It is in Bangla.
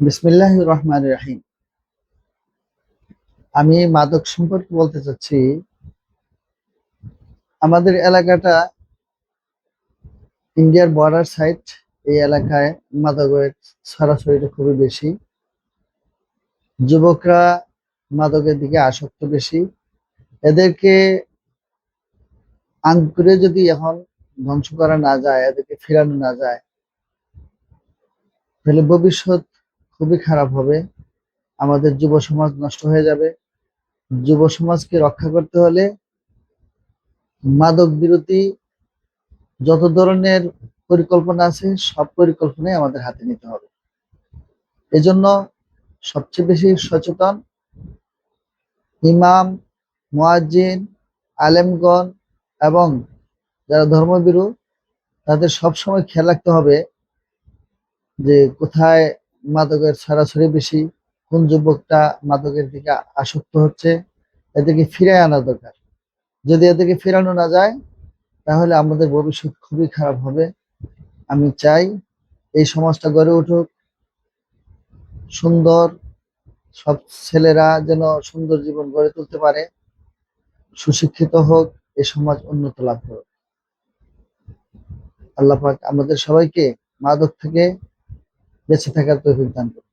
বিসমিল্লাহির রহমানির রহিম। আমি মাদক সম্পর্কে বলতে চাচ্ছি। আমাদের এলাকাটা ইন্ডিয়ার বর্ডার সাইড। এই এলাকায় মাদকের ছড়াছড়িটা খুবই বেশি। যুবকরা মাদকের দিকে আসক্ত বেশি। এদেরকে আঙ্কুরে যদি এখন ধ্বংস করা না যায়, এদেরকে ফেরানো না যায়, তাহলে ভবিষ্যৎ খুবই খারাপ হবে। আমাদের যুব সমাজ নষ্ট হয়ে যাবে। যুব সমাজকে রক্ষা করতে হলে মাদক বিরোধী যত ধরনের পরিকল্পনা আছে, সব পরিকল্পনাই আমাদের হাতে নিতে হবে। এজন্য সবচেয়ে বেশি সচেতন ইমাম, মুয়াজ্জিন, আলেমগণ এবং যারা ধর্মভীরু, তাদের সবসময় খেয়াল রাখতে হবে যে কোথায় মাদকের ছড়াছড়ি বেশি, কোন যুবকটা মাদকের দিকে আসক্ত হচ্ছে, এদেরকে ফিরে আনা দরকার। যদি এদেরকে ফেরানো না যায়, তাহলে আমাদের ভবিষ্যৎ খুবই খারাপ হবে। আমি চাই এই সমাজটা গড়ে উঠুক সুন্দর, সব ছেলেরা যেন সুন্দর জীবন গড়ে তুলতে পারে, সুশিক্ষিত হোক, এই সমাজ উন্নত লাভ করুক। আল্লাহ পাক আমাদের সবাইকে মাদক থেকে বেঁচে থাকার তৌফিক দান করুন।